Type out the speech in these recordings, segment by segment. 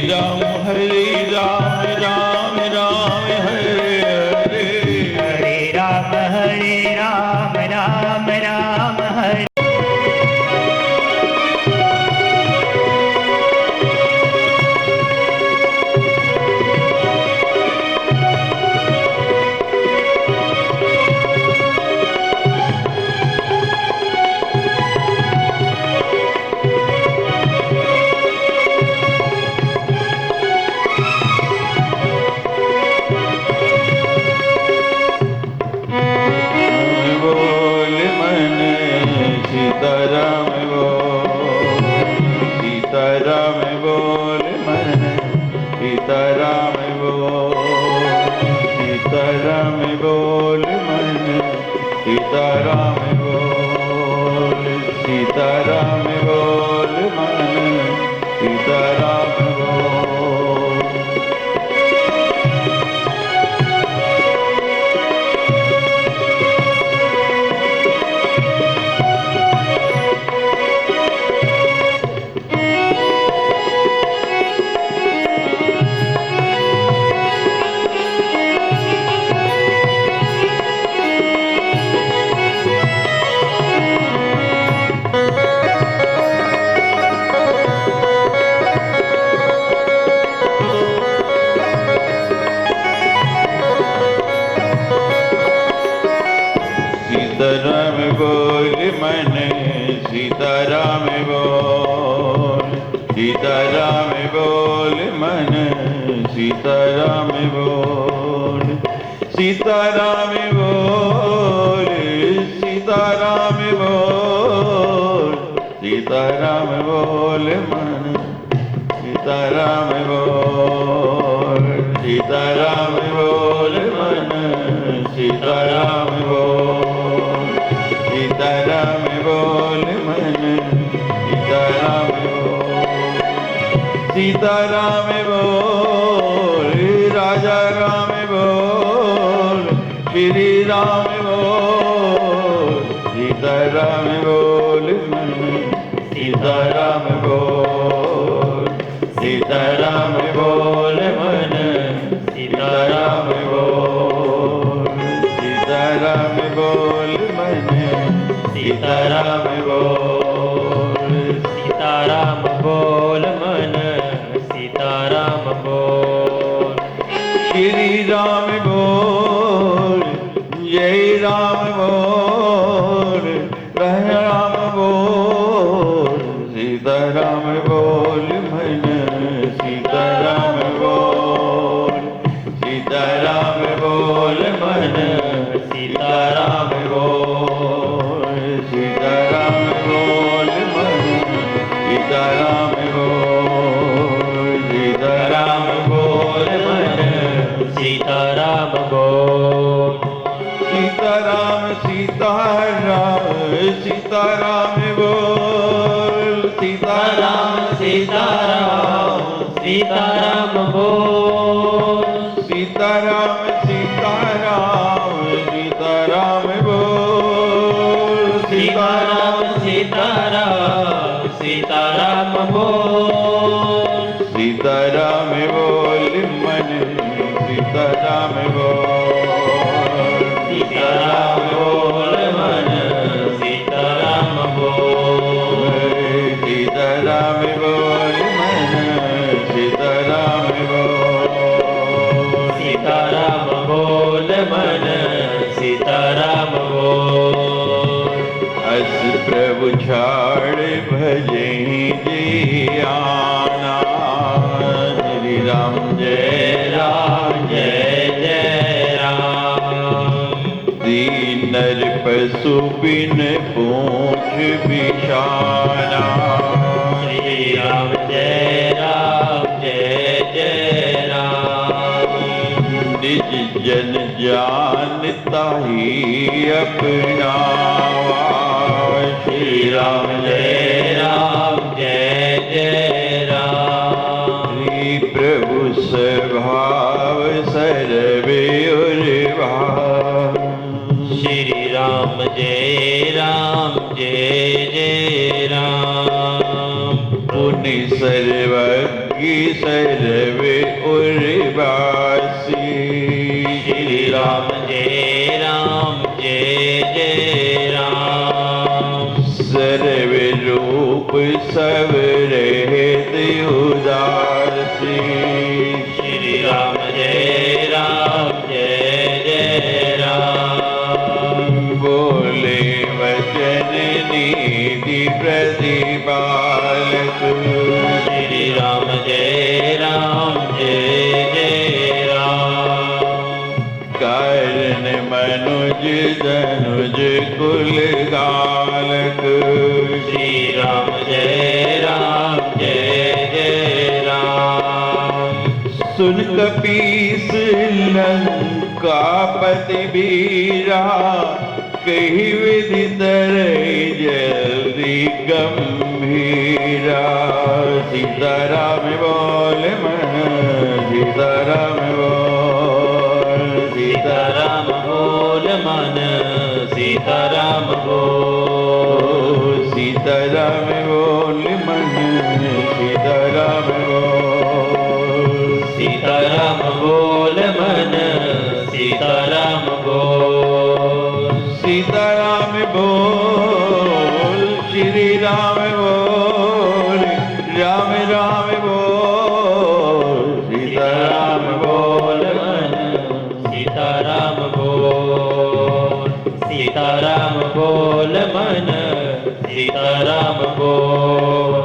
राम हरे राम राम राम हरे हरे हरे राम राम राम हरे। बोल मन सीताराम बोल सीताराम बोल मन सीताराम बोल सीताराम बोल मन सीताराम बोल सीताराम बोल मन सीताराम बोल। सीताराम बोल मन सीताराम बोल सीताराम बोल मन सीताराम बोल सीताराम बोल सीताराम बोल सीताराम बोल मन सीताराम बोल सीताराम बोल मन सीताराम बोल सीताराम बोल मन सीताराम बोल सीताराम बोल राजा राम बोल श्री राम बोल सीताराम बोल मन सीताराम बोल सीताराम बोल मन सीताराम बोल सीताराम बोल मन सीताराम बोल सीताराम बोल मन सीताराम बोल। श्री राम बोल जय राम बोल राम बोल सीताराम बोल मन सीताराम बोल सीताराम बोल मन सीताराम बोल सीताराम बोल मन सीताराम बोल सीताराम बोल मन सीताराम बोल। सीताराम सीताराम सीताराम बोल सीताराम सीताराम सीताराम बोल। सीताराम सीताराम सीताराम बोल सीताराम सीताराम सीताराम बोल। सीताराम बोल मन सीताराम बोल सीताराम बोल मन सीताराम बोल। सीताराम बोल मन सीताराम बोल सीताराम बोल मन सीताराम बोल। अस प्रभु छाड़ भजे जी आना श्री राम जय राम जय जय राम। दीन नर पशु बिन पूछ बिछाना श्री राम जय राम। निज जन जानता ही अपनावा श्री राम जय राम श्री प्रभु स्वभाव सर्वे भाव श्री राम जय जय राम। पुनि सर्वज्ञ की सर्वे उर्वासी। श्री राम जय राम। सर्व रूप सब रहत उदासी। श्री राम जय राम। बोले वचन नीति प्रतिपालक। श्री राम जय राम। कारण मनुज धनुज कुल गालक। श्री राम जय राम। सुन कपीस लंकापति वीरा। कही विधि तरई जल्दी गंभीरा। सीताराम बोल मन सीताराम बोल। सीताराम बोल मन सीताराम बोल। सीताराम बोल मन सीताराम बोल। सीताराम बोल मन सीताराम बोल। सीताराम बोल श्री राम बोल। राम राम बोल सीताराम बोल मन सीताराम बोल। सीताराम बोल मन सीताराम बोल।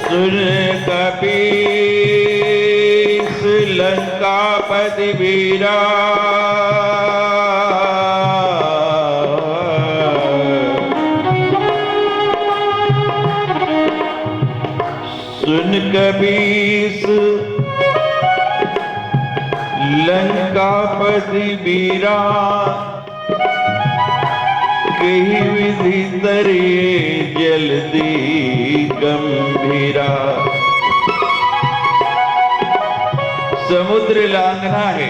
सुन कपीस लंकापति वीरा। सुन कपीस लंकापति वीरा। कही विधि तरिए जल्दी गंभीरा। समुद्र लांघना है।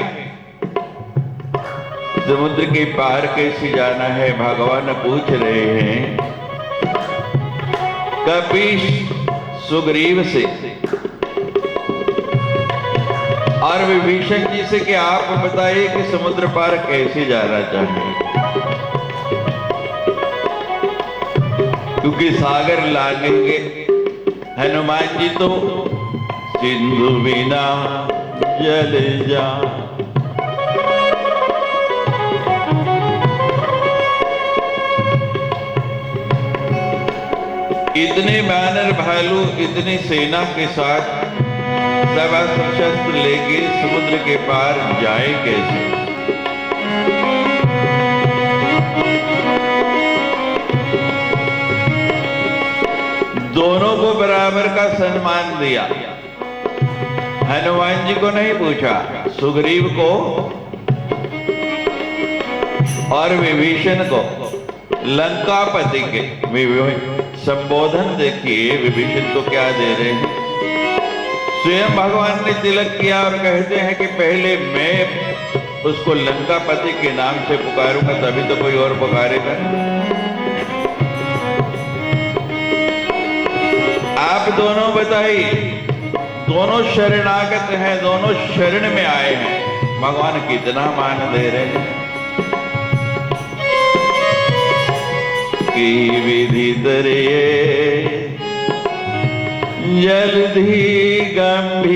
समुद्र के पार कैसे जाना है भगवान पूछ रहे हैं कपीश सुग्रीव से और विभीषण जी से कि आप बताइए कि समुद्र पार कैसे जाना चाहिए। क्योंकि सागर लांघेंगे हनुमान जी तो सिंधु बिना जल जा। इतने वानर भालू इतनी सेना के साथ सब अस्त्र शस्त्र लेके समुद्र के पार जाए कैसे। दोनों को बराबर का सम्मान दिया। हनुमान जी को नहीं पूछा, सुग्रीव को और विभीषण को। लंकापति के संबोधन देखिए विभीषण को क्या दे रहे हैं। स्वयं भगवान ने तिलक किया और कहते हैं कि पहले मैं उसको लंकापति के नाम से पुकारूंगा तभी तो कोई और पुकारेगा। आप दोनों बताइए, दोनों शरणागत हैं, दोनों शरण में आए हैं, भगवान कितना मान दे रहे हैं। की विधि दरिए जल्दी गंभीरा।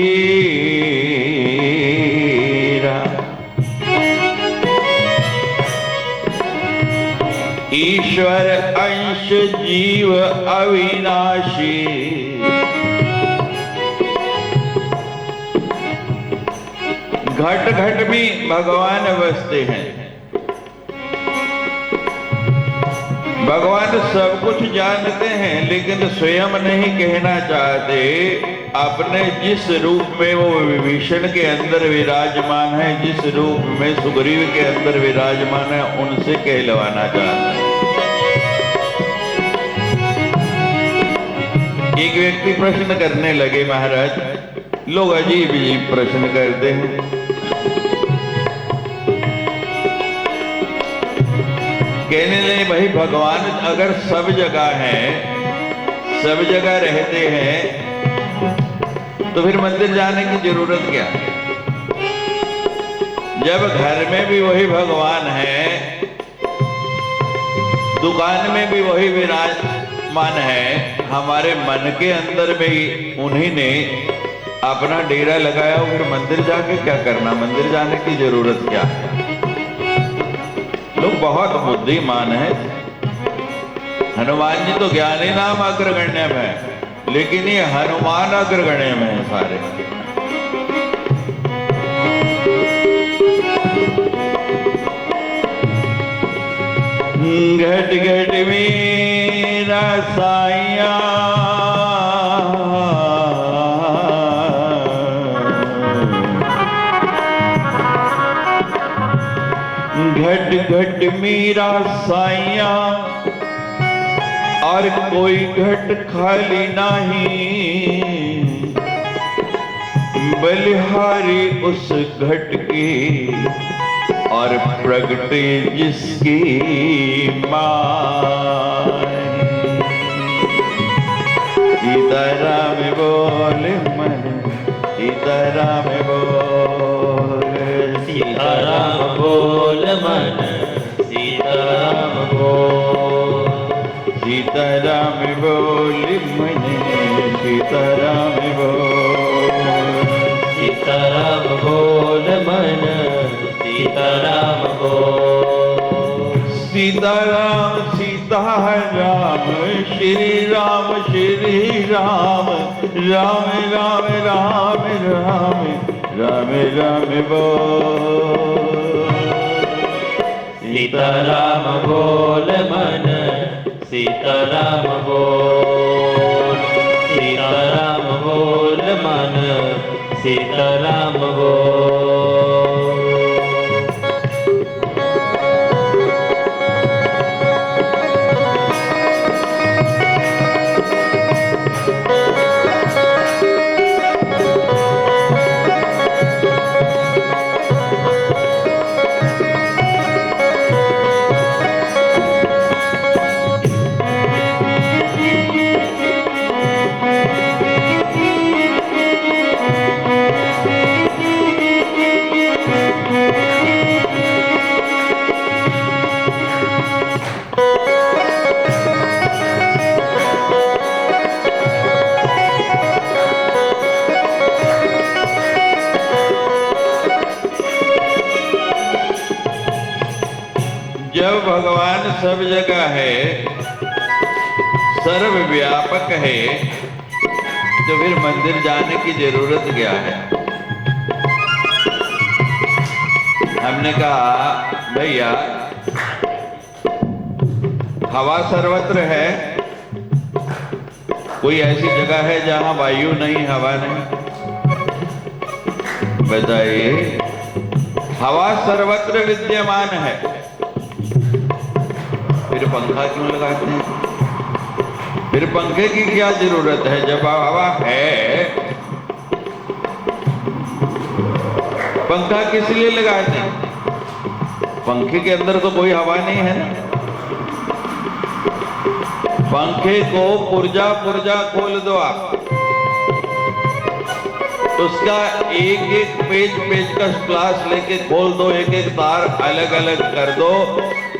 ईश्वर अंश जीव अविनाशी। घट घट भी भगवान बसते हैं। भगवान सब कुछ जानते हैं लेकिन स्वयं नहीं कहना चाहते। अपने जिस रूप में वो विभीषण के अंदर विराजमान है, जिस रूप में सुग्रीव के अंदर विराजमान है, उनसे कहलवाना चाहता है। एक व्यक्ति प्रश्न करने लगे, महाराज लोग अजीब अजीब प्रश्न करते हैं। कहने लगे भाई भगवान अगर सब जगह है, सब जगह रहते हैं, तो फिर मंदिर जाने की जरूरत क्या? जब घर में भी वही भगवान है, दुकान में भी वही विराजमान है, हमारे मन के अंदर भी उन्हीं ने अपना डेरा लगाया, फिर मंदिर जाके क्या करना? मंदिर जाने की जरूरत क्या है? लोग बहुत बुद्धिमान है। हनुमान जी तो ज्ञानी नाम अग्रगण्य में है, लेकिन ये हनुमान अग्रगण्य में है सारे। घट घट मेरा साइया, घट घट मेरा साइया, और कोई घट खाली नहीं, बलिहारी उस घट की और प्रगटे जिसकी माय। सीताराम बोल मन, सीताराम बोल, सीताराम बोल मन, सीताराम बोल, सीताराम बोल मन, सीताराम बोल, सीताराम बोल मन, सीताराम बोल, सीताराम सीताराम, श्री राम श्री राम, राम राम राम राम, राम राम बोल। सीताराम बोल मन, सीताराम बोल, सीताराम बोल मन, सीताराम बोल। जब भगवान सब जगह है, सर्वव्यापक है, तो फिर मंदिर जाने की जरूरत क्या है? हमने कहा भैया हवा सर्वत्र है, कोई ऐसी जगह है जहां वायु नहीं, हवा नहीं? बताइए। हवा सर्वत्र विद्यमान है, फिर पंखा क्यों लगाते हैं? फिर पंखे की क्या जरूरत है जब हवा है? पंखा किस लिए लगाते हैं? पंखे के अंदर तो कोई हवा नहीं है ना। पंखे को पुर्जा पुर्जा खोल दो आप, उसका एक एक पेज का ग्लास लेके खोल दो, एक एक तार अलग अलग कर दो,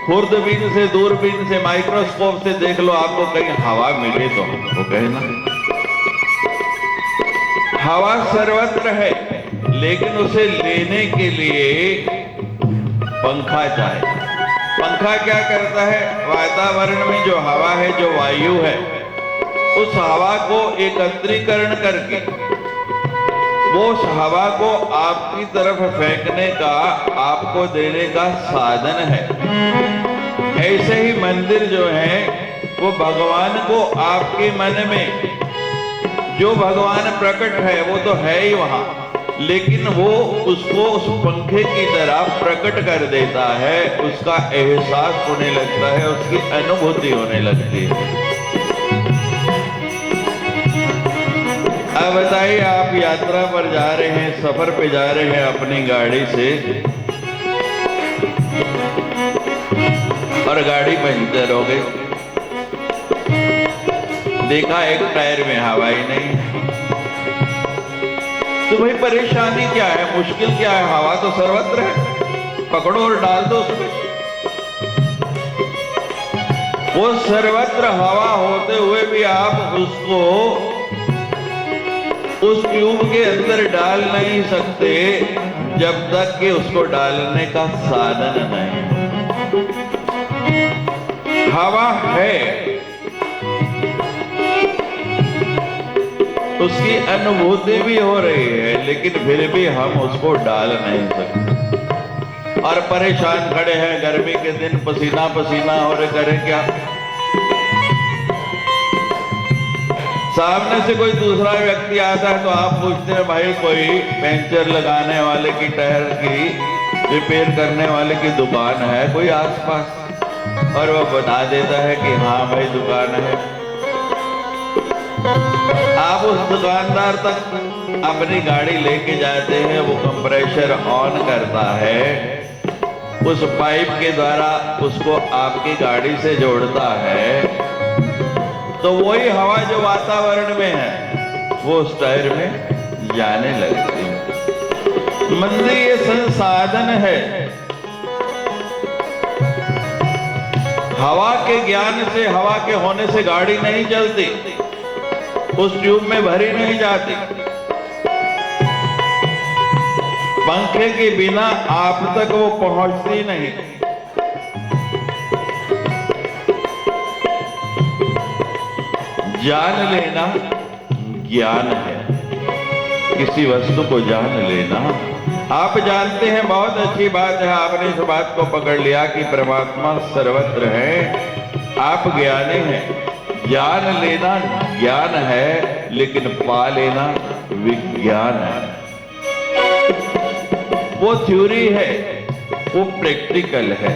खुर्दबीन से, दूरबीन से, माइक्रोस्कोप से देख लो, आपको कहीं हवा मिले तो वो कहना। हवा सर्वत्र है, लेकिन उसे लेने के लिए पंखा चाहिए। पंखा क्या करता है? वातावरण में जो हवा है, जो वायु है, उस हवा को एकत्रीकरण करके वो उस हवा को आपकी तरफ फेंकने का, आपको देने का साधन है। ऐसे ही मंदिर जो है वो भगवान को आपके मन में जो भगवान प्रकट है वो तो है ही वहां, लेकिन वो उसको उस पंखे की तरह प्रकट कर देता है, उसका एहसास होने लगता है, उसकी अनुभूति होने लगती है। अब बताइए, आप यात्रा पर जा रहे हैं, सफर पे जा रहे हैं अपनी गाड़ी से, और गाड़ी पंचर हो गई, देखा एक टायर में हवा ही नहीं, तो भाई परेशानी क्या है, मुश्किल क्या है? हवा तो सर्वत्र है, पकड़ो और डाल दो उसमें। वो सर्वत्र हवा होते हुए भी आप उसको उस ट्यूब के अंदर डाल नहीं सकते जब तक कि उसको डालने का साधन नहीं। हवा है, उसकी अनुभूति भी हो रही है, लेकिन फिर भी हम उसको डाल नहीं सकते, और परेशान खड़े हैं, गर्मी के दिन पसीना पसीना हो रहे, करें क्या? सामने से कोई दूसरा व्यक्ति आता है तो आप पूछते हैं, भाई कोई पंचर लगाने वाले की, टायर की रिपेयर करने वाले की दुकान है कोई आसपास? और वो बता देता है कि हाँ भाई दुकान है। आप उस दुकानदार तक अपनी गाड़ी लेके जाते हैं, वो कंप्रेसर ऑन करता है, उस पाइप के द्वारा उसको आपकी गाड़ी से जोड़ता है, तो वही हवा जो वातावरण में है वो उस टायर में जाने लगती है। मंदिर ये संसाधन है, हवा के ज्ञान से, हवा के होने से गाड़ी नहीं चलती, उस ट्यूब में भरी नहीं जाती। पंखे के बिना आप तक वो पहुंचती नहीं। जान लेना ज्ञान है, किसी वस्तु को जान लेना। आप जानते हैं, बहुत अच्छी बात है, आपने इस बात को पकड़ लिया कि परमात्मा सर्वत्र है, आप ज्ञानी हैं। जान लेना ज्ञान है, लेकिन पा लेना विज्ञान है। वो थ्योरी है, वो प्रैक्टिकल है।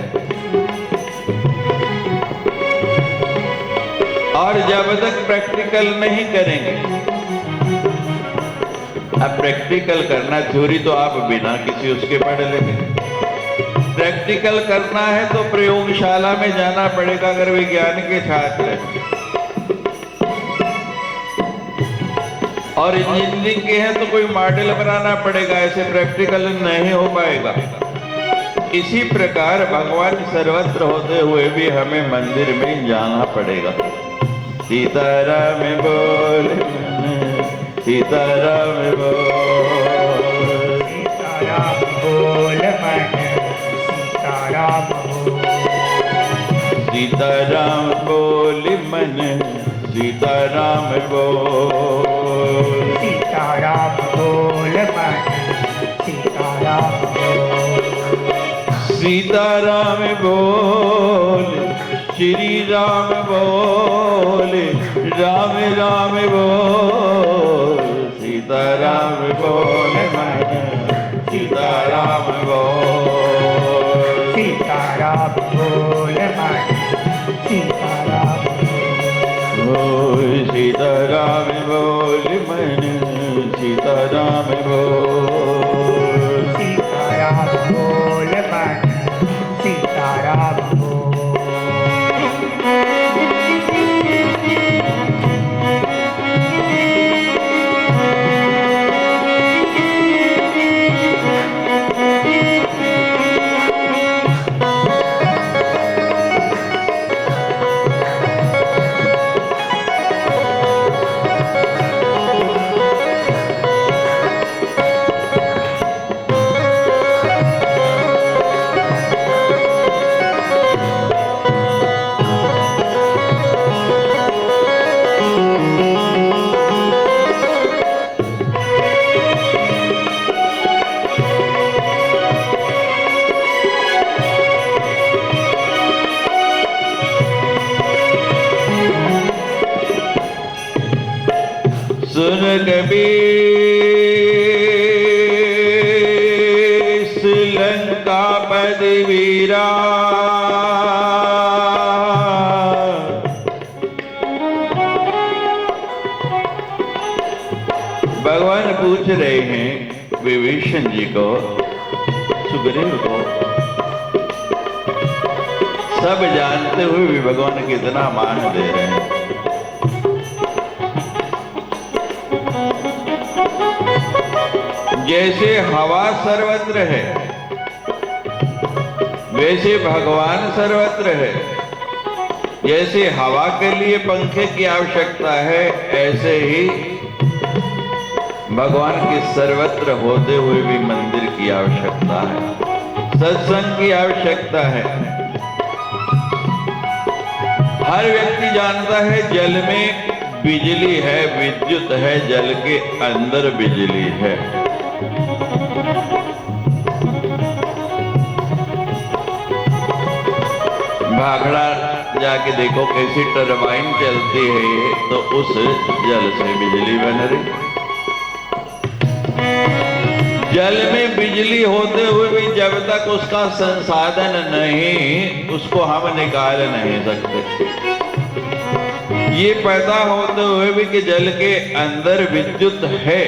और जब तक प्रैक्टिकल नहीं करेंगे, अब प्रैक्टिकल करना, थ्योरी तो आप बिना किसी उसके पढ़ लेंगे। प्रैक्टिकल करना है तो प्रयोगशाला में जाना पड़ेगा, अगर विज्ञान के छात्र हैं। और इंजीनियरिंग के हैं तो कोई मॉडल बनाना पड़ेगा, ऐसे प्रैक्टिकल नहीं हो पाएगा। इसी प्रकार भगवान सर्वत्र होते हुए भी हमें मंदिर में जाना पड़ेगा। सीताराम बोल, सीताराम बोल, सीताराम बोल मन, सीताराम बोल, सीताराम बोल मन, सीताराम बोल, सीताराम बोल मन, सीताराम बोल, सीताराम बोल, श्री राम बोल, राम राम बोल, सीताराम बोल मन, सीताराम बोल, सीताराम बोल मन, सीताराम बोल, सीताराम बोल मन, सीताराम बोल, सीताराम बोल मन, सीताराम बोल। वीरा। भगवान पूछ रहे हैं विभीषण जी को, सुग्रीव को, सब जानते हुए भी भगवान कितना मान दे रहे हैं। जैसे हवा सर्वत्र है वैसे भगवान सर्वत्र है। जैसे हवा के लिए पंखे की आवश्यकता है ऐसे ही भगवान के सर्वत्र होते हुए भी मंदिर की आवश्यकता है, सत्संग की आवश्यकता है। हर व्यक्ति जानता है जल में बिजली है, विद्युत है, जल के अंदर बिजली है। भाखड़ा जाके देखो कैसी टरबाइन चलती है ये, तो उस जल से बिजली बन रही। जल में बिजली होते हुए भी जब तक उसका संसाधन नहीं, उसको हम निकाल नहीं सकते। ये पता होते हुए भी कि जल के अंदर विद्युत है,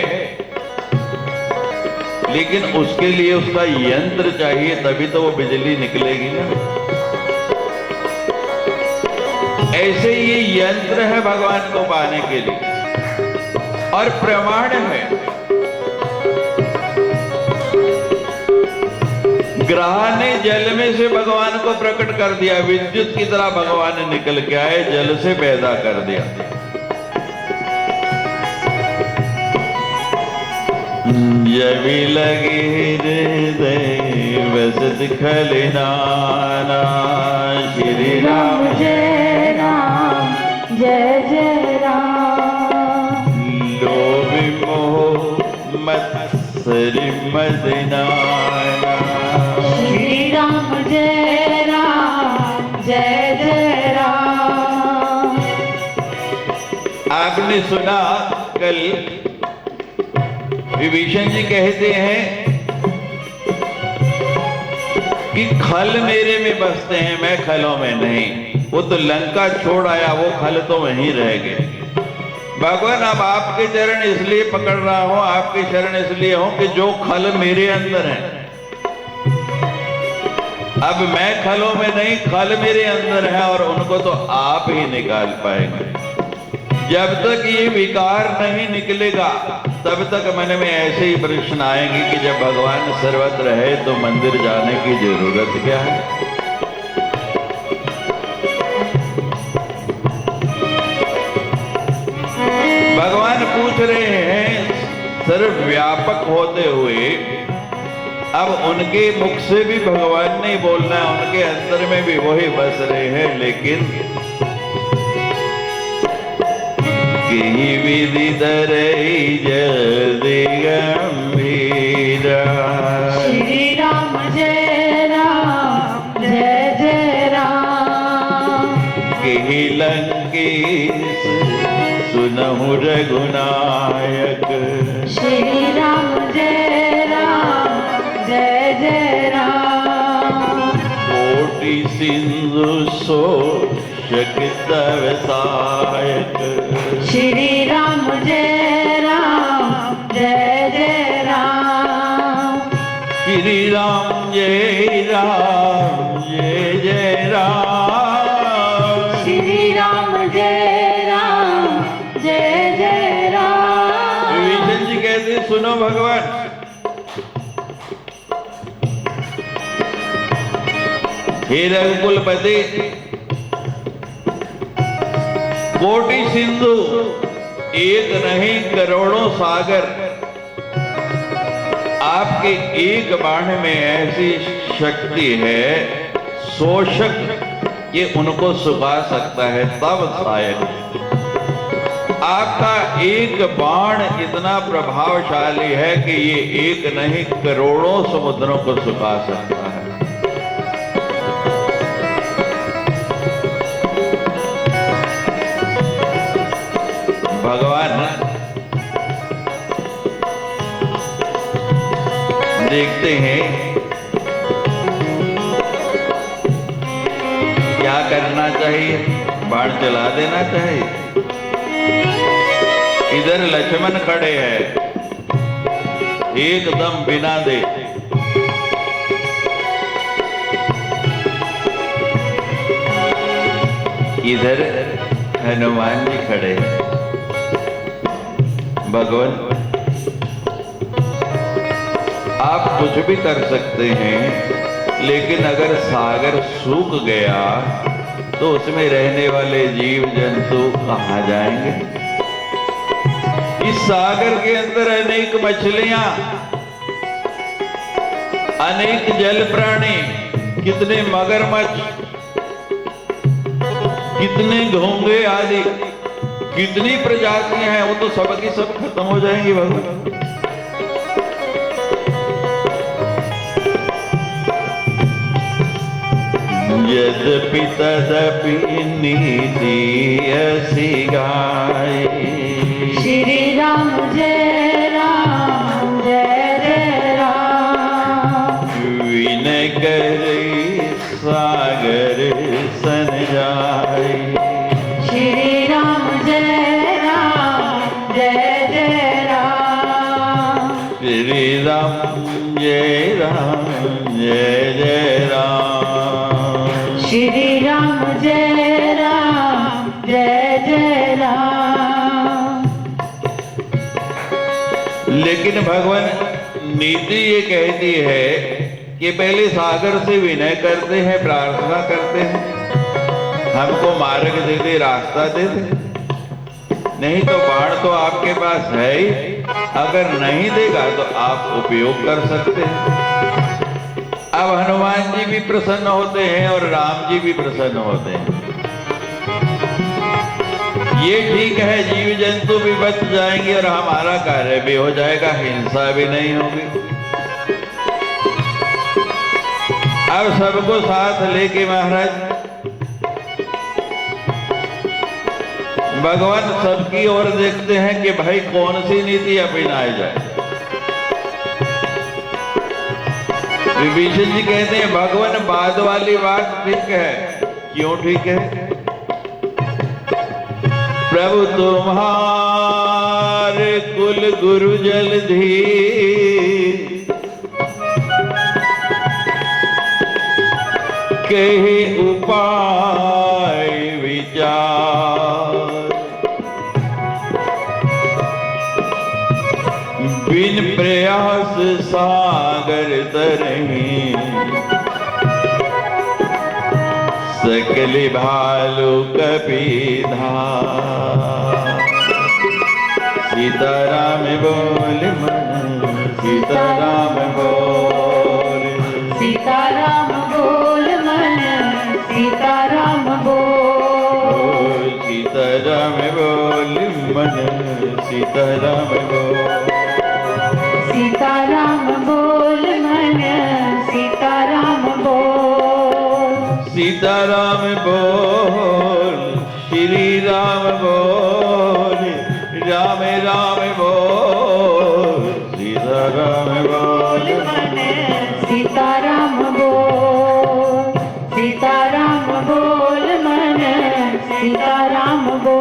लेकिन उसके लिए उसका यंत्र चाहिए, तभी तो वो बिजली निकलेगी ना। ऐसे ये यंत्र है भगवान को पाने के लिए और प्रमाण है। ग्रह ने जल में से भगवान को प्रकट कर दिया, विद्युत की तरह भगवान निकल के आए, जल से पैदा कर दिया। जबी लगी हृदय बसत खलिनाना। श्री राम जय राम जय जय राम। लोभ मोह मत्सरि मदनाना। श्री राम जय राम जय जय राम। आपने सुना कल विभीषण जी कहते हैं कि खल मेरे में बसते हैं, मैं खलों में नहीं। वो तो लंका छोड़ आया, वो खल तो वहीं रह गए। भगवान अब आपके चरण इसलिए पकड़ रहा हूं, आपके शरण इसलिए हूं कि जो खल मेरे अंदर है, अब मैं खलों में नहीं, खल मेरे अंदर है और उनको तो आप ही निकाल पाएंगे। जब तक ये विकार नहीं निकलेगा तब तक मन में ऐसे ही प्रश्न आएंगे कि जब भगवान सर्वत्र है तो मंदिर जाने की जरूरत क्या है। भगवान पूछ रहे हैं सर्वव्यापक होते हुए, अब उनके मुख से भी भगवान नहीं बोलना है, उनके अंदर में भी वही बस रहे हैं। लेकिन की विधि धरई जल्दी गंभीरा। श्री राम जय राम जय जय राम। की लंकेश सुनहु रघुनायक। श्री राम जय राम जय जय राम। कोटि सिंधु शोषक तव सहायक। श्री राम जय राम जय जय राम। श्री राम जय राम जय जय राम। श्री राम जय राम जय जय राम। विभीषण जी कहते सुनो भगवान, हे रघुकुलपति, कोटि सिंधु एक नहीं करोड़ों सागर आपके एक बाण में ऐसी शक्ति है, शोषक ये उनको सुखा सकता है, तब सहायक। आपका एक बाण इतना प्रभावशाली है कि ये एक नहीं करोड़ों समुद्रों को सुखा सकता है। भगवान देखते हैं क्या करना चाहिए? बाण चला देना चाहिए। इधर लक्ष्मण खड़े हैं एकदम बिना दे, इधर हनुमान जी खड़े हैं। भगवान आप कुछ भी कर सकते हैं, लेकिन अगर सागर सूख गया तो उसमें रहने वाले जीव जंतु कहाँ जाएंगे? इस सागर के अंदर अनेक मछलियां, अनेक जल प्राणी, कितने मगरमच्छ, कितने घोंगे आदि, कितनी प्रजातियां हैं, वो तो सब की सब खत्म हो जाएंगी भगवान। यद्यपि तदपि नीति ऐसी गाय। श्री राम जय राम जय जय राम। विनय करे सागर सन जाए। श्री राम जय राम जय जय राम। श्री राम जय राम जय जय राम। श्री राम जय राम जय जय राम। लेकिन भगवान नीति ये कहती है कि पहले सागर से विनय करते हैं, प्रार्थना करते हैं, हमको मार्ग दे दे, रास्ता दे दे। नहीं तो बाण तो आपके पास है ही, अगर नहीं देगा तो आप उपयोग कर सकते हैं। अब हनुमान जी भी प्रसन्न होते हैं और राम जी भी प्रसन्न होते हैं। ये ठीक है, जीव जंतु भी बच जाएंगे और हमारा कार्य भी हो जाएगा, हिंसा भी नहीं होगी। अब सबको साथ लेके महाराज भगवान सबकी ओर देखते हैं कि भाई कौन सी नीति अपनाई जाए। विभीषण जी कहते हैं भगवान बाद वाली बात ठीक है। क्यों ठीक है? प्रभु तुम्हारे कुल गुरु जलधीर, कहे उपाय विचार, बिन प्रयास सागर तरही, सकल भालू कपिधार। सीताराम बोल मन, सीताराम बोल, सीताराम बोल मन, सीताराम बोल, सीताराम बोल मन, सीताराम बोल, सीताराम बोल मन, सीताराम बोल, सीताराम बोल, श्री राम बोल, राम राम बोल, सीताराम बोल मन, सीताराम बोल, सीताराम बोल मन, सीताराम बोल।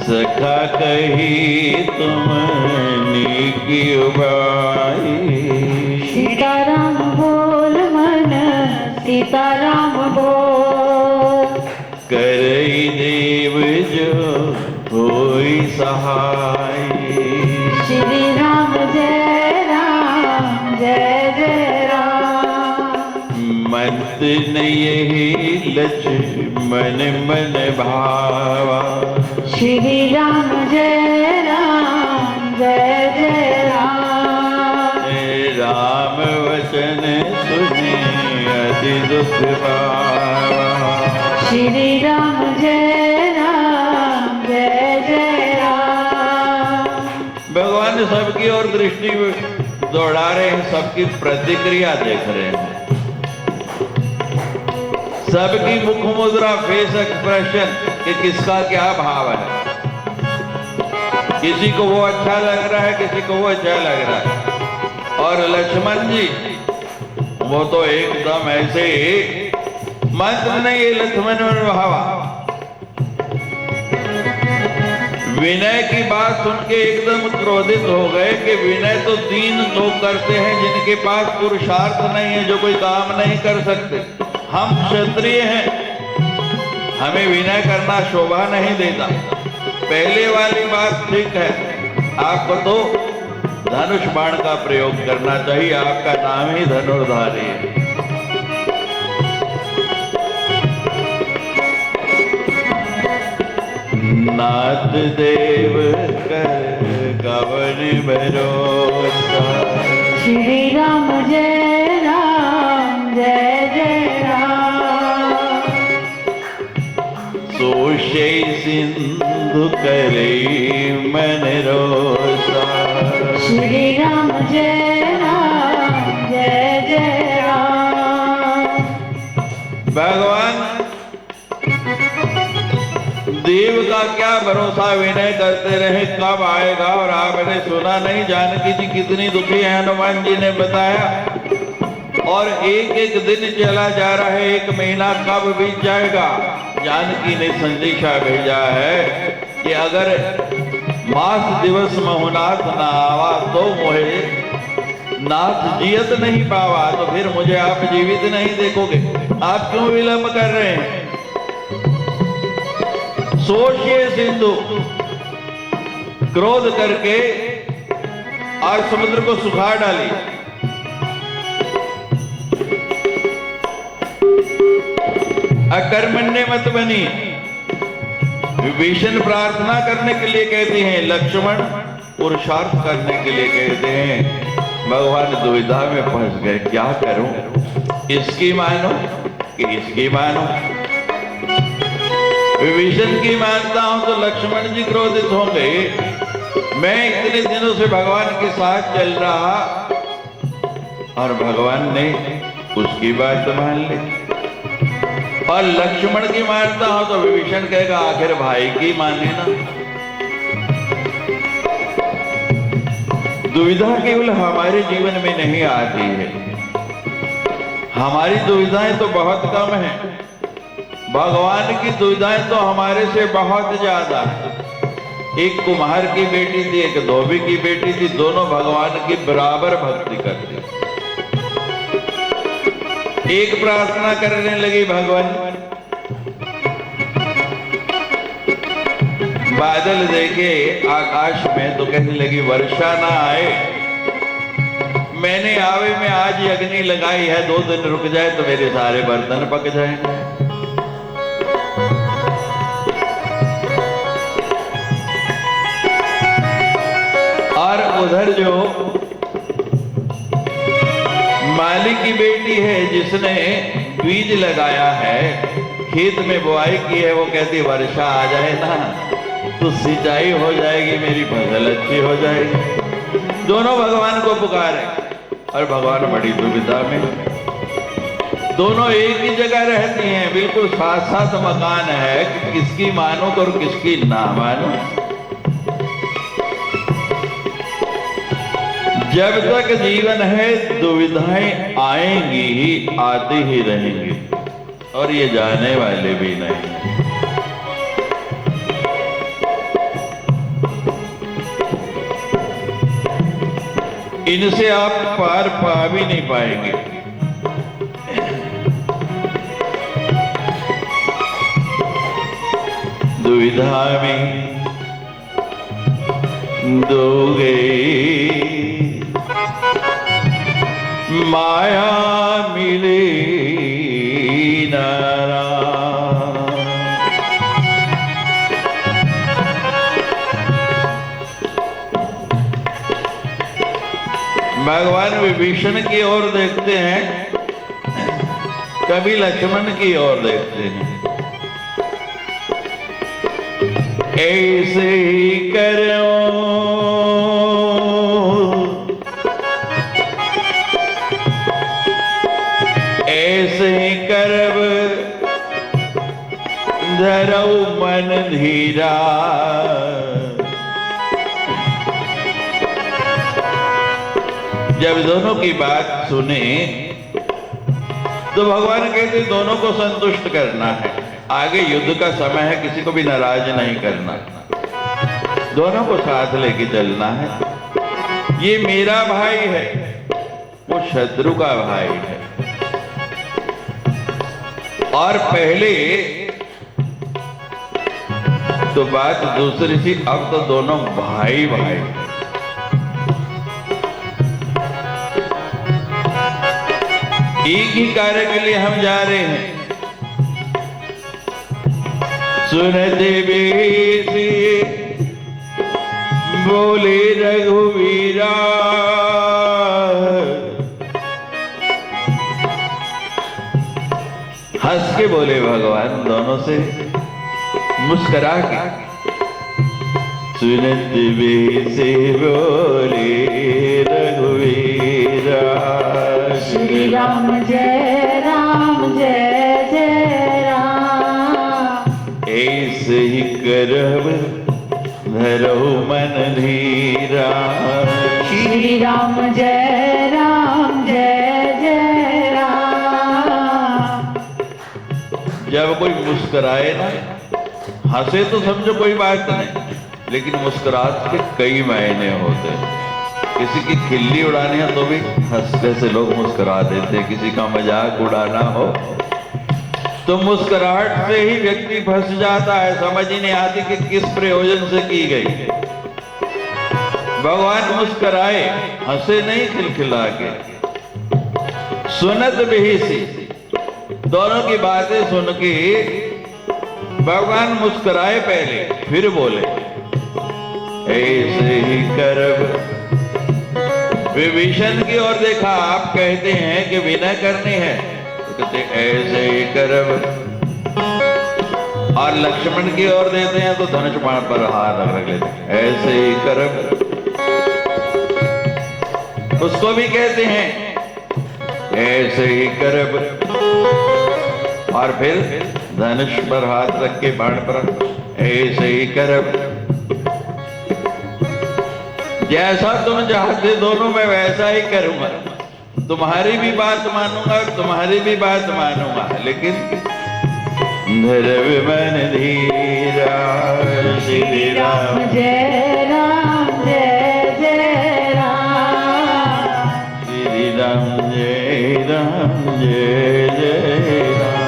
सखा कही तुमने की उबाई। सीताराम बोल मन, सीताराम बोल, करई देव जो होई सहाय। श्री राम जय राम जय जय राम। मंत न यही लक्ष्मण मन भावा, श्री राम जय राम जय जय राम। हे राम वचन सुने अति दुख पावा। श्री राम जय राम जय जय राम। भगवान सबकी ओर दृष्टि दौड़ा रहे हैं, सबकी प्रतिक्रिया देख रहे हैं, सबकी मुख मुद्रा, फेस एक्सप्रेशन कि किसका क्या भाव है। किसी को वो अच्छा लग रहा है, किसी को वो अच्छा लग रहा है। और लक्ष्मण जी वो तो एकदम ऐसे मंत्र नहीं, लक्ष्मण भावा। विनय की बात सुन के एकदम क्रोधित हो गए कि विनय तो 3 लोग करते हैं जिनके पास पुरुषार्थ नहीं है, जो कोई काम नहीं कर सकते। हम क्षत्रिय हैं, हमें विनय करना शोभा नहीं देता। पहले वाली बात ठीक है, आपको तो धनुष बाण का प्रयोग करना चाहिए, आपका नाम ही धनुर्धारी है। नाथ देव कर कवन भरोसा। श्री राम जय राम जय जय राम। सोशे सिंधु करे मन रोसा। श्री राम जय राम जय जय राम। भगवान देव का क्या भरोसा, विनय करते रहे कब आएगा। और आपने सुना नहीं, जानकी जी कितनी दुखी है, हनुमान जी ने बताया। और एक एक दिन चला जा रहा है, 1 महीना कब बीत जाएगा। जानकी ने संदेशा भेजा है कि अगर मास दिवस महुनाथ न आवा तो मोहे नाथ जियत नहीं पावा, तो फिर मुझे आप जीवित नहीं देखोगे। आप क्यों विलंब कर रहे हैं। सोचिए सिंधु क्रोध करके और समुद्र को सुखा डाली। अकर्मण्य मत बनी। विभीषण प्रार्थना करने के लिए कहते हैं, लक्ष्मण पुरुषार्थ करने के लिए कहते हैं। भगवान दुविधा में फंस गए, क्या करूं, इसकी मानो कि इसकी मानो। विभीषण की मानता हूं तो लक्ष्मण जी क्रोधित होंगे। मैं इतने दिनों से भगवान के साथ चल रहा और भगवान ने उसकी बात मान ली। और लक्ष्मण की मानता हूं तो विभीषण कहेगा आखिर भाई की माने ना। दुविधा केवल हमारे जीवन में नहीं आती है, हमारी दुविधाएं तो बहुत कम है। भगवान की दुविधाएं तो हमारे से बहुत ज्यादा है। एक कुम्हार की बेटी थी, एक धोबी की बेटी थी, दोनों भगवान की बराबर भक्ति करती। एक प्रार्थना करने लगी, भगवान बादल देखे आकाश में तो कहने लगी वर्षा ना आए। मैंने आवे में आज ही अग्नि लगाई है, 2 दिन रुक जाए तो मेरे सारे बर्तन पक जाएंगे। और उधर जो माली की बेटी है जिसने बीज लगाया है, खेत में बुआई की है, वो कहती वर्षा आ जाए ना तो सिंचाई हो जाएगी, मेरी फसल अच्छी हो जाएगी। दोनों भगवान को पुकारे और भगवान बड़ी दुविधा में। दोनों एक ही जगह रहती हैं, बिल्कुल साथ साथ मकान है कि किसकी मानो तो और किसकी ना मानो। जब तक जीवन है दुविधाएं आएंगी ही, आती ही रहेंगी और ये जाने वाले भी नहीं। इनसे आप पार पा भी नहीं पाएंगे। दुविधा में दोगे माया मिले नारा। भगवान विभीषण की ओर देखते हैं, कभी लक्ष्मण की ओर देखते हैं। ऐसे ही करो, ऐसे ही करब धरौ मन धीरा। जब दोनों की बात सुने तो भगवान कहते दोनों को संतुष्ट करना है, आगे युद्ध का समय है, किसी को भी नाराज नहीं करना, दोनों को साथ लेके चलना है। ये मेरा भाई है, वो शत्रु का भाई है। और पहले तो बात दूसरी थी, अब तो दोनों भाई भाई। एक ही कार्य के लिए हम जा रहे हैं। सुनते बेसी बोले रघुवीरा, हंस के बोले भगवान दोनों से, मुस्करा के। सुनत बेसी बोले रघुवीरा, श्री राम जय जय राम। ऐसे ही करब धरौ मन धीरा। श्री राम जय जय राम। जब कोई मुस्कुराए ना, हंसे तो समझो कोई बात नहीं, लेकिन मुस्कुराहट के कई मायने होते हैं। किसी की खिल्ली उड़ानी है तो भी हंसने से लोग मुस्कुरा देते हैं, किसी का मजाक उड़ाना हो तो मुस्कुराहट से ही व्यक्ति फंस जाता है, समझ ही नहीं आती कि किस प्रयोजन से की गई। भगवान मुस्कुराए, हंसे नहीं खिलखिला के। सुनत बेसी, दोनों की बातें सुन के भगवान मुस्कुराए पहले, फिर बोले ऐसे ही करब। विभीषण की ओर देखा, आप कहते हैं कि विनय करनी है, तो कहते ऐसे ही करब। और लक्ष्मण की ओर देते हैं तो धनुष बाण पर हाथ रख लेते हैं, ऐसे ही करब। उसको भी कहते हैं ऐसे ही करब। और फिर धनुष पर हाथ रख के बाण पर ऐसे ही करब। जैसा तुम चाहते दोनों मैं वैसा ही करूंगा, तुम्हारी भी बात मानूंगा, तुम्हारी भी बात मानूंगा, लेकिन धरव मन धीरा। श्री राम जय जय राम। श्री राम जय जय राम।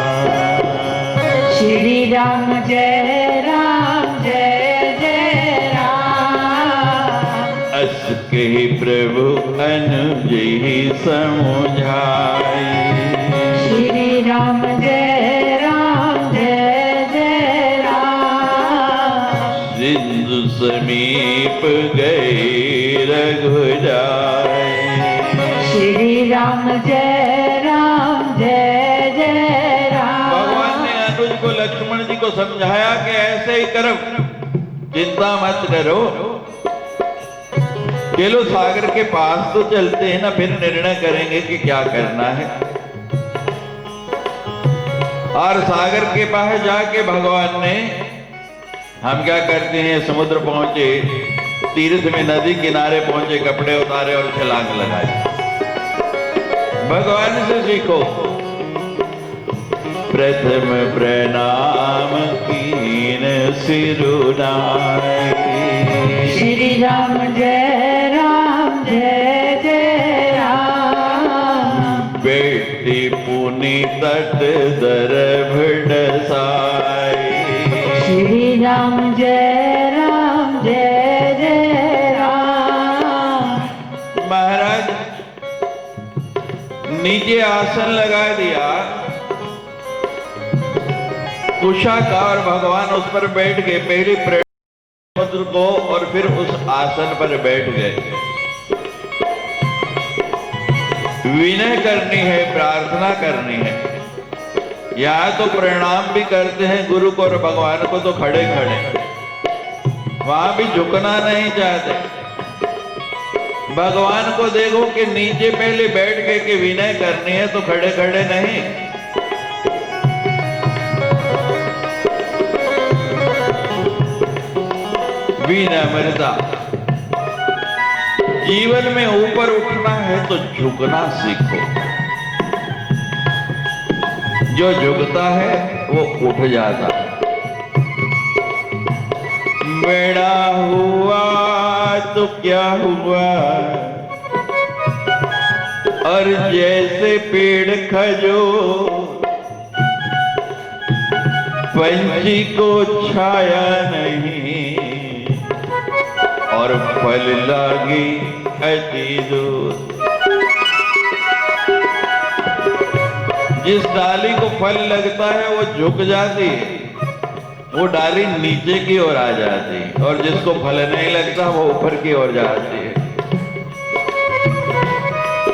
श्री राम जय जय राम। अस के प्रभु अनुज ही समुझाई। श्री राम जय जय राम। सिंधु समीप गए रघुराई। श्री राम जय जय राम। भगवान ने अनुज को लक्ष्मण जी को समझाया कि ऐसे ही करो, चिंता मत करो, चलो सागर के पास तो चलते हैं ना, फिर निर्णय करेंगे कि क्या करना है। और सागर के पास जाके भगवान ने, हम क्या करते हैं, समुद्र पहुंचे, तीर्थ में नदी किनारे पहुंचे, कपड़े उतारे और छलांग लगाई। भगवान से सीखो। प्रथम प्रणाम कीन सिरुनाई। श्री राम जय जय राम। बेटी पुनि तट दरभ डसाई। श्री राम जय जय राम। महाराज नीचे आसन लगा दिया कुशा का, और भगवान उस पर बैठ गए, पहले समुद्र को और फिर उस आसन पर बैठ गए। विनय करनी है, प्रार्थना करनी है। यहाँ तो प्रणाम भी करते हैं गुरु को और भगवान को तो खड़े खड़े, वहां भी झुकना नहीं चाहते। भगवान को देखो कि नीचे पहले बैठ के विनय करनी है तो खड़े खड़े नहीं। विनम्रता, जीवन में ऊपर उठना है तो झुकना सीखो। जो झुकता है वो उठ जाता है। बड़ा हुआ तो क्या हुआ, और जैसे पेड़ खजो पंछी को छाया नहीं, और फल लागी अति दूर। जिस डाली को फल लगता है वो झुक जाती है, वो डाली नीचे की ओर आ जाती है, और जिसको फल नहीं लगता वो ऊपर की ओर जाती है।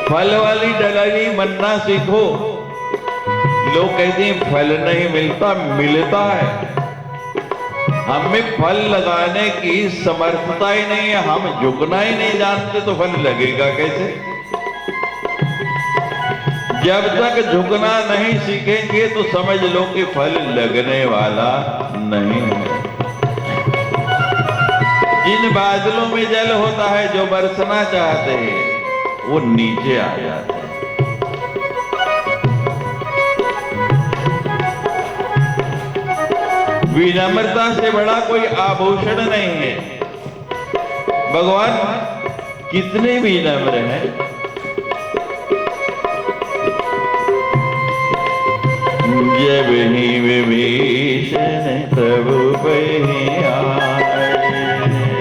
फल वाली डाली बनना सीखो। लोग कहते हैं फल नहीं मिलता, मिलता है। हमें फल लगाने की समर्थता ही नहीं है, हम झुकना ही नहीं जानते तो फल लगेगा कैसे? जब तक झुकना नहीं सीखेंगे तो समझ लो कि फल लगने वाला नहीं है। जिन बादलों में जल होता है, जो बरसना चाहते हैं वो नीचे आ जाते हैं। विनम्रता से बड़ा कोई आभूषण नहीं है। भगवान कितने विनम्र हैं। जब ही विभीषण प्रभु पे आए,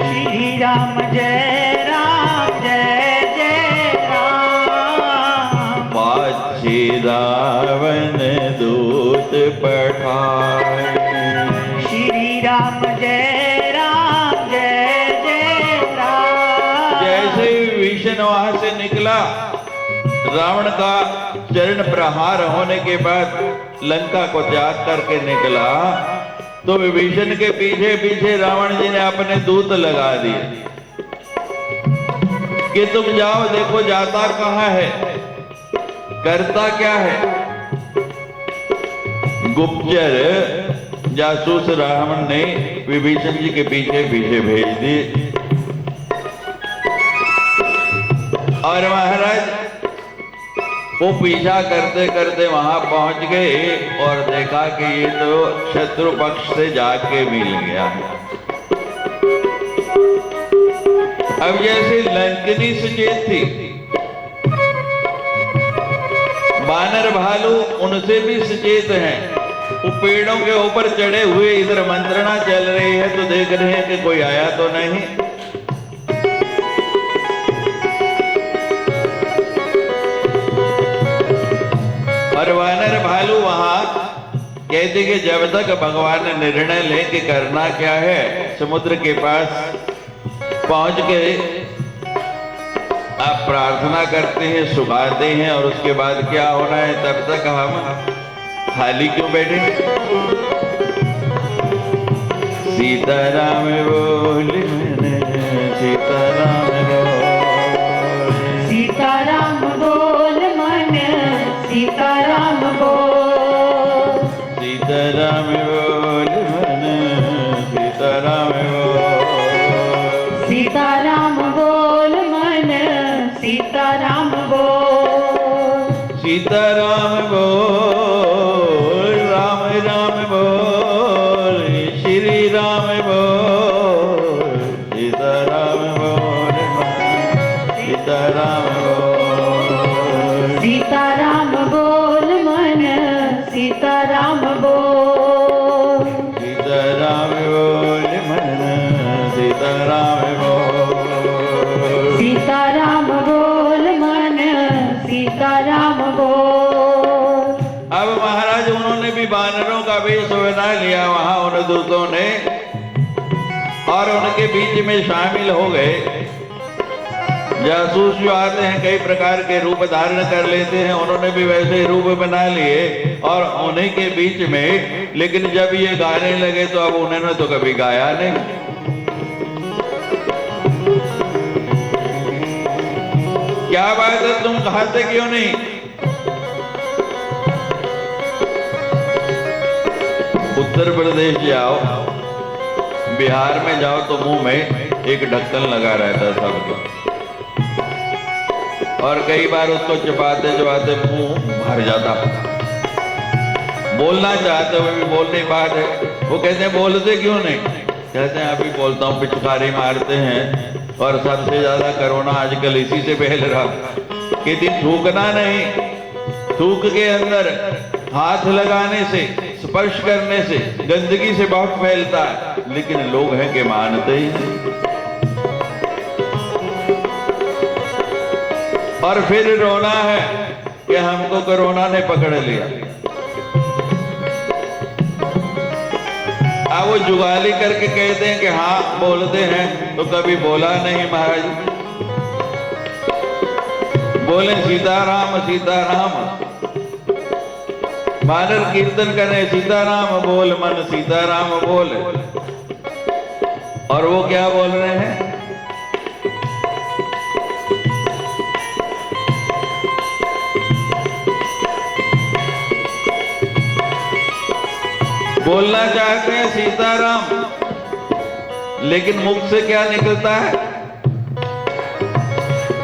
श्री राम जय राम जय जय राम। पाछे रावण दूत पठाए, श्री राम जय राम जय जय राम। जैसे विभीषण वहां से निकला, रावण का चरण प्रहार होने के बाद लंका को त्याग करके निकला, तो विभीषण के पीछे पीछे रावण जी ने अपने दूत लगा दिए कि तुम जाओ, देखो जाता कहां है, करता क्या है। गुप्तचर जासूस रावण ने विभीषण जी के पीछे पीछे भेज दिए, और महाराज वो पीछा करते करते वहां पहुंच गए और देखा कि ये तो शत्रु पक्ष से जाके मिल गया है। अब जैसे लंकनी सचेत थी, बानर भालू उनसे भी सचेत हैं। वो पेड़ों के ऊपर चढ़े हुए इधर मंत्रणा चल रही है तो देख रहे हैं कि कोई आया तो नहीं। और वानर भालू वहां कहते कि जब तक भगवान ने निर्णय ले कि करना क्या है, समुद्र के पास पहुंच के आप प्रार्थना करते हैं, सुखाते हैं, और उसके बाद क्या होना है, तब तक हम खाली क्यों बैठे। सीताराम बोल सीताराम बोल, सीताराम बोल मन सीताराम बोल, सीताराम बोल मन सीताराम बोल, सीताराम बोल मन सीताराम बोल, सीताराम बोल, राम राम बोल, श्री राम बोल, सीताराम बोल सीताराम बोल, सीताराम बोल मन सीताराम बोल, सीताराम बोल मन सीताराम बोल, सीताराम बोल मन सीताराम बोल। अब महाराज उन्होंने भी बानरों का वेश बना लिया वहां उन दूतों ने, और उनके बीच में शामिल हो गए। जासूस जो आते हैं कई प्रकार के रूप धारण कर लेते हैं, उन्होंने भी वैसे रूप बना लिए और उन्हीं के बीच में, लेकिन जब ये गाने लगे तो अब उन्होंने तो कभी गाया नहीं। क्या बात है, तुम गाते क्यों नहीं? उत्तर प्रदेश जाओ, बिहार में जाओ तो मुंह में एक ढक्कन लगा रहता है सबको, और कई बार उसको चबाते चबाते मुंह भर जाता। बोलना चाहते हुए भी बोल नहीं पाते। वो कहते हैं बोलते क्यों नहीं? कहते हैं अभी बोलता हूँ, पिचकारी मारते हैं और सबसे ज्यादा कोरोना आजकल इसी से फैल रहा। कि दिन थूकना नहीं, थूक के अंदर हाथ लगाने से, स्पर्श करने से गंदगी से बहुत फैलता है, लेकिन लोग हैं कि मानते ही नहीं। और फिर रोना है कि हमको कोरोना ने पकड़ लिया। अब वो जुगाली करके कहते हैं कि हाँ बोलते हैं, तो कभी बोला नहीं महाराज। बोले सीताराम सीताराम, बानर कीर्तन करें सीताराम बोल मन सीताराम बोल, और वो क्या बोल रहे हैं? बोलना चाहते हैं सीताराम, लेकिन मुख से क्या निकलता है?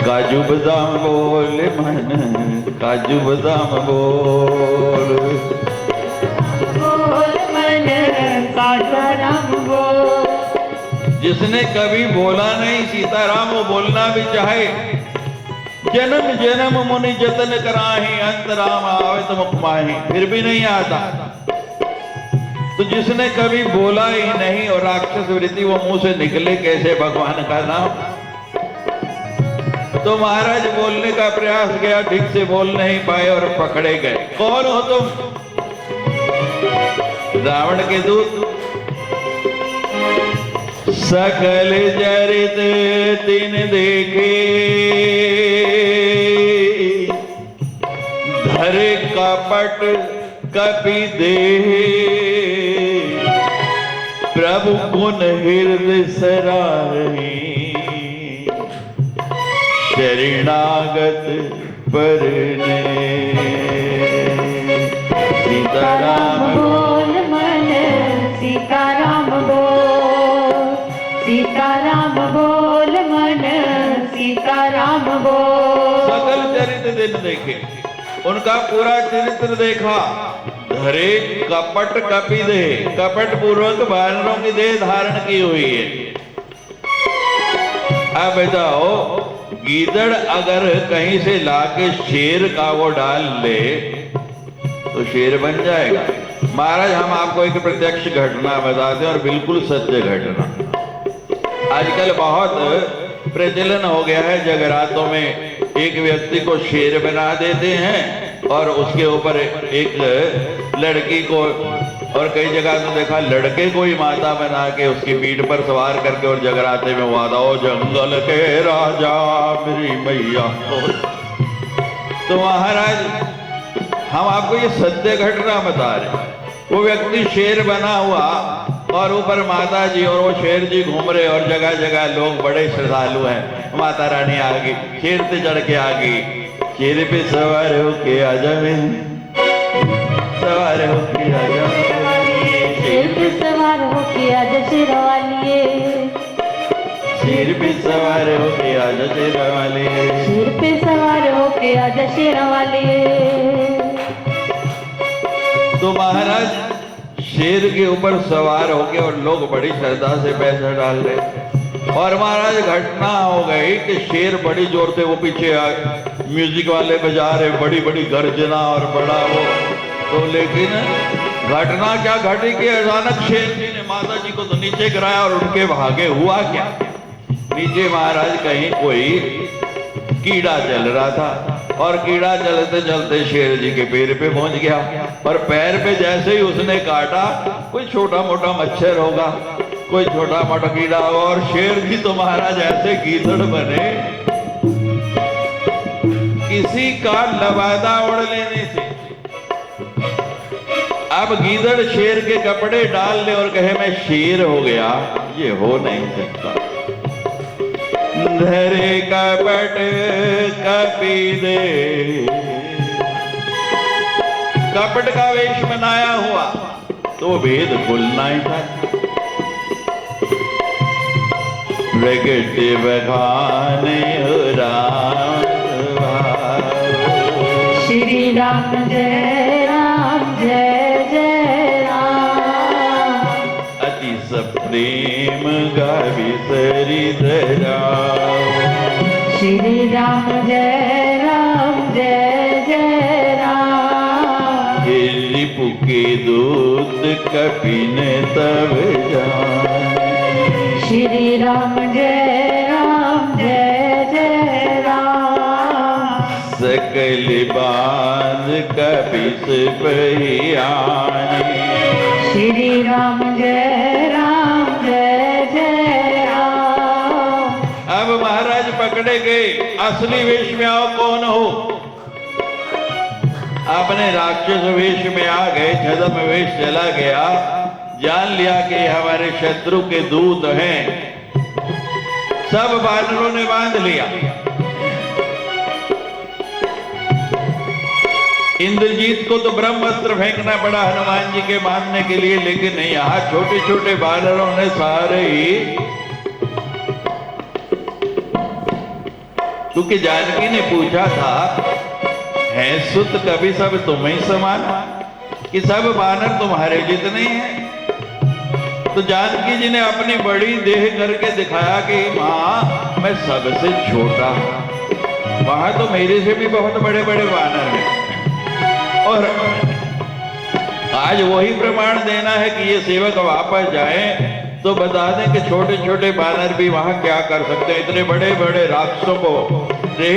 काजू बादाम बोल मन, काजू बादाम बोल, बोल मन सीताराम बोल। जिसने कभी बोला नहीं सीताराम, वो बोलना भी चाहे, जन्म जन्म मुनि जतन कराही, अंतराम आवे तो मुख माही, फिर भी नहीं आता। तो जिसने कभी बोला ही नहीं और राक्षस वृत्ति वो मुंह से निकले कैसे भगवान का नाम? तो महाराज बोलने का प्रयास किया, ठीक से बोल नहीं पाए और पकड़े गए। कौन हो तुम? रावण के दूत। सकल चरित तिन देखे, धरे कपट कपि देह, प्रभु गुण हृदय सराही, शरणागत परने। सीताराम बोल मन सीताराम बोल, सीताराम बोल मन सीताराम बोल। सकल चरित्र दिन देखे, उनका पूरा चरित्र देखा। धरे कपट कपि दे, कपट पूर्वक बानरों की देह धारण की हुई है। अब बताओ, गीदड़ अगर कहीं से लाके शेर का वो डाल ले तो शेर बन जाएगा। महाराज हम आपको एक प्रत्यक्ष घटना बताते हैं, और बिल्कुल सत्य घटना। आजकल बहुत प्रचलन हो गया है, जगरातों में एक व्यक्ति को शेर बना देते हैं और उसके ऊपर एक लड़की को, और कई जगह तो देखा लड़के को ही माता बना के उसकी पीठ पर सवार करके और जगराते में वादा, ओ जंगल के राजा मेरी मैया। तो महाराज हम आपको ये सत्य घटना बता रहे। वो व्यक्ति शेर बना हुआ और ऊपर माता जी और वो शेर जी घूम रहे, और जगह जगह लोग बड़े श्रद्धालु हैं। माता रानी आ गई, शेर से चढ़ के आ गई, शेर पे सवार होके आजा मैं, सवार होके आजा, शेर पे सवार होके आजा शेरवालिए, शेर पे सवार होके आजा शेरवालिए, शेर पे सवार होके आजा शेरवालिए। तो महाराज शेर के ऊपर सवार होके और लोग बड़ी श्रद्धा से पैसा डाल रहे। और महाराज घटना हो गई कि शेर बड़ी जोर से वो पीछे म्यूजिक वाले बजा रहे, बड़ी बड़ी गर्जना और बड़ा वो। तो लेकिन घटना क्या घटी कि अचानक शेर जी ने माता जी को तो नीचे गिराया और उनके भागे। हुआ क्या? नीचे महाराज कहीं कोई कीड़ा चल रहा था, और कीड़ा चलते चलते शेर जी के पैर पे पहुंच गया, और पैर पे जैसे ही उसने काटा, कोई छोटा मोटा मच्छर होगा, कोई छोटा मोटा कीड़ा होगा, और शेर जी तो महाराज ऐसे गीदड़ बने किसी का लबादा ओढ़ लेने से। अब गीदड़ शेर के कपड़े डाल ले और कहे मैं शेर हो गया, ये हो नहीं सकता। धरे कपट कपी दे, कपट का वेश बनाया हुआ तो भेद खुलना ही था। प्रगट बखाने राम, श्री राम जय राम जय जय राम। अति सप्रेम गावी सरिधरा। श्री राम जय राम जय जय राम। रिपु के दूत कपिन तब जान। श्री राम जय जय राम। सकल बांध कपिस पहियाने। श्री राम जय जय राम। अब महाराज पकड़े गए, असली वेश में आओ, कौन हो? अपने राक्षस वेश में आ गए, छद्म वेश चला गया, जान लिया कि हमारे शत्रु के दूत हैं। सब बानरों ने बांध लिया। इंद्रजीत को तो ब्रह्मास्त्र फेंकना पड़ा हनुमान जी के बांधने के लिए, लेकिन यहाँ छोटे छोटे बानरों ने सारे ही, क्योंकि जानकी ने पूछा था है सुत कभी सब तुम्हें समान, कि सब बानर तुम्हारे जितने हैं। तो जानकी जी ने अपनी बड़ी देह करके दिखाया कि माँ मैं सबसे छोटा हूं, वहां तो मेरे से भी बहुत बड़े बड़े बानर हैं। और आज वही प्रमाण देना है कि ये सेवक वापस जाए तो बता दें कि छोटे छोटे बानर भी वहां क्या कर सकते हैं। इतने बड़े बड़े राक्षसों को देह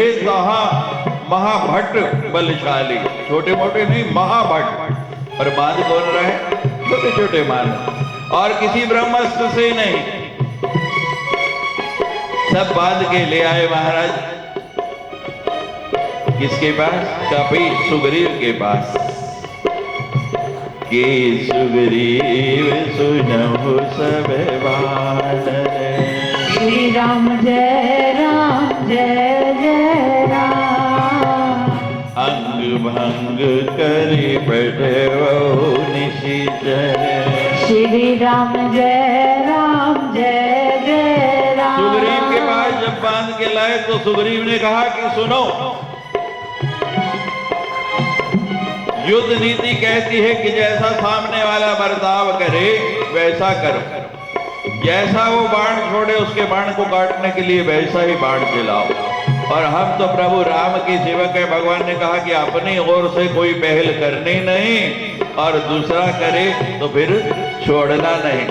महाभट्ट बलशाली, छोटे मोटे नहीं, महाभट्ट। और बांध कौन रहे? छोटे छोटे बानर, और किसी ब्रह्मास्त्र से ही नहीं, सब बांध के ले आए महाराज। किसके पास? कपि सुग्रीव के पास। के सुग्रीव सुनहु सब बानर। श्री राम जय जय राम। अंग भंग करी बैठो निशिचर। श्री राम जय जय राम। सुग्रीव के पास जब बांध के लाए तो सुग्रीव ने कहा कि सुनो, युद्ध नीति कहती है कि जैसा सामने वाला बर्ताव करे वैसा करो, जैसा वो बाण छोड़े उसके बाण को काटने के लिए वैसा ही बाण चलाओ। और हम तो प्रभु राम की सेवक है, भगवान ने कहा कि अपनी ओर से कोई पहल करनी नहीं और दूसरा करे तो फिर छोड़ना नहीं।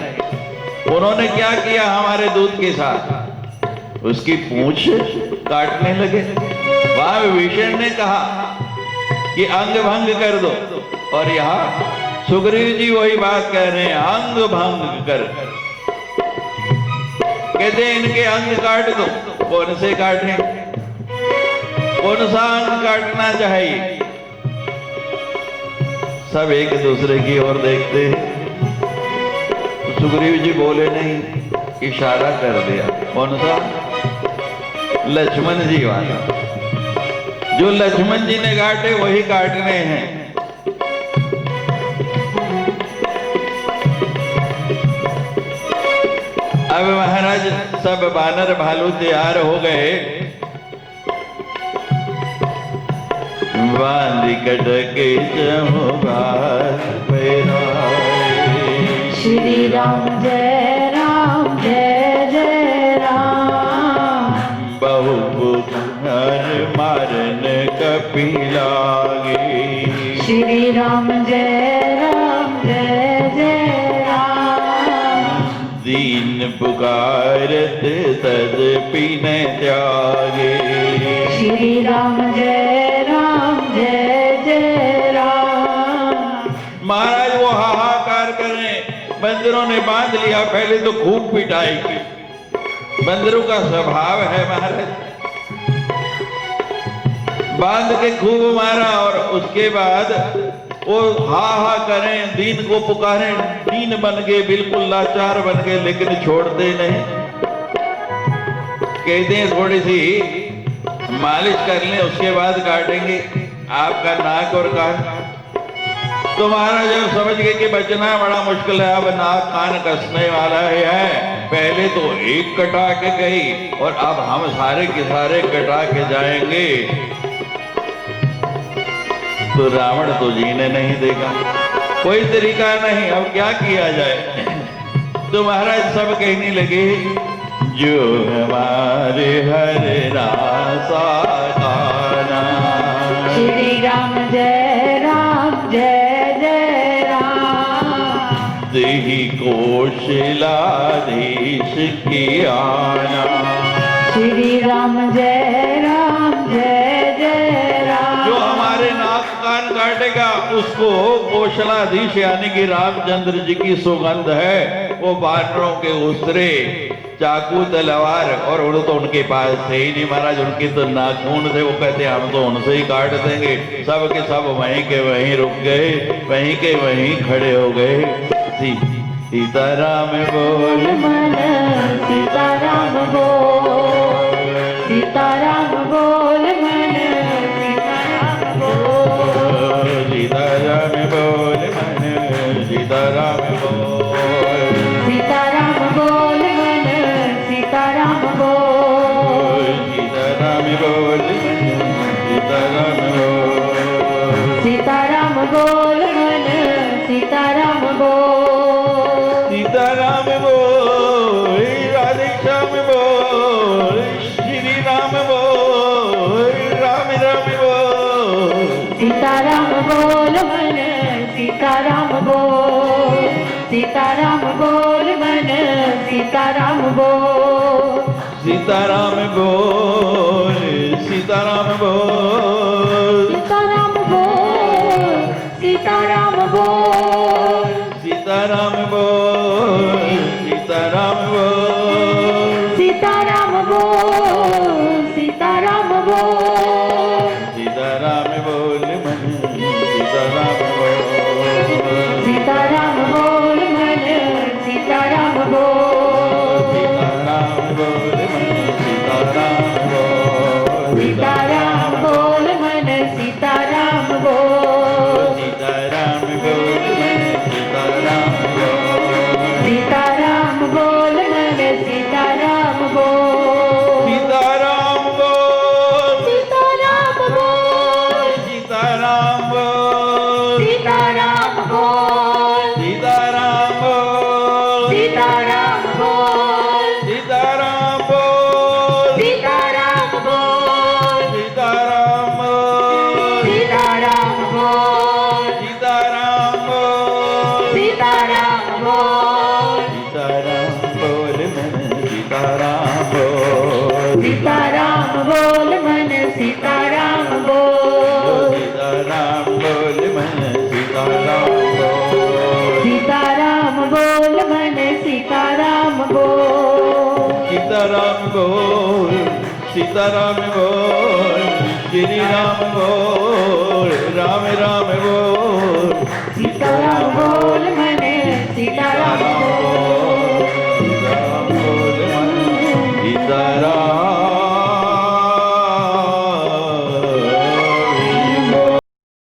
उन्होंने क्या किया हमारे दूत के साथ? उसकी पूंछ काटने लगे। वहां विभीषण ने कहा कि अंग भंग कर दो, और यहाँ सुग्रीव जी वही बात कह रहे हैं, अंग भंग कर। कहते हैं इनके अंग काट दो। कौन से काटें? कौन सा अंग काटना चाहिए? सब एक दूसरे की ओर देखते हैं। तो सुग्रीव जी बोले नहीं, इशारा कर दिया। कौन सा? लक्ष्मण जी वाला। जो लक्ष्मण जी ने काटे वही काटने हैं। अब महाराज सब बानर भालू तैयार हो गए। बांध कटके चमुबार पैराए। श्री राम जय जय राम। बहु पुकार मारन कपि लागे। श्री राम जय जय राम। दीन पुकारत तदपि न त्यागे। श्री राम जय जय राम। महाराज वो हाहाकार करें। बंदरों ने बांध लिया, पहले तो खूब पिटाई की। बंदरों का स्वभाव है महाराज, बांध के खूब मारा और उसके बाद वो हा करें, दीन को पुकारें, दीन बन गए, बिल्कुल लाचार बन गए, लेकिन छोड़ते नहीं। कहते हैं थोड़ी सी मालिश कर लें, उसके बाद काटेंगे आपका नाक और कान। तो महाराज जब समझ गए कि बचना बड़ा मुश्किल है, अब नाक कान कसने वाला है, पहले तो एक कटा के गई और अब हम सारे के सारे कटा के जाएंगे, तो रावण तो जीने नहीं देगा, कोई तरीका नहीं, अब क्या किया जाए। तो महाराज सब कहने लगे, जो हमारे हरे रासा गाना, श्री राम जय राम जय जय राम, देहि कौशलाधीश की आना। श्री राम जय जय राम। जो हमारे नाक कान काटेगा उसको कौशलाधीश यानी कि रामचंद्र जी की सुगंध है, वो बानरों के उसरे चाकू तलवार, और वो तो उनके पास थे ही नहीं महाराज, उनके तो नाखून थे, वो कहते हम तो उनसे ही काट देंगे। सब के सब वहीं के वहीं रुक गए, वहीं के वहीं खड़े हो गए। सीताराम बोल मन सीताराम बोल, सीताराम बोल मन सीताराम बोल, सीताराम बोल मन सीताराम बोल, सीताराम बोल मन सीताराम बोल, सीताराम बोल सीताराम बोल, सीताराम बोल मन सीताराम बोल, सीताराम बोल, राधे श्याम बोल, श्री राम बोल, राम राम बोल, सीताराम बोल मन सीताराम बोल, सीताराम बोल मन सीताराम बोल, सीताराम बोल, सीताराम बोल, सीताराम बोल, सीताराम बोल, सीताराम बोल, सीताराम बोल, सीताराम बोल, सीताराम बोल, सीताराम बोल मन सीताराम बोल, सीताराम बोल मन सीताराम बोल, सीताराम बोल मन सीताराम बोल, सीताराम बोल मन सीताराम बोल, सीताराम बोल मन सीताराम बोल, सीताराम बोल मन सीताराम बोल, सीताराम बोल, सीताराम बोल, सीताराम बोल, सीताराम बोल, सीताराम बोल, सीताराम बोल, सीताराम बोल, सीताराम बोल, सीताराम बोल, सीताराम बोल, सीताराम बोल, सीताराम बोल, सीताराम बोल मन सीताराम बोल, सीताराम बोल मन सीताराम बोल, सीताराम बोल मन सीताराम बोल, सीताराम बोल मन सीताराम बोल, सीताराम बोल, सीताराम बोल, श्री राम बोल, राम राम बोल, सीताराम बोल मन सीताराम बोल, सीताराम बोल मन सीताराम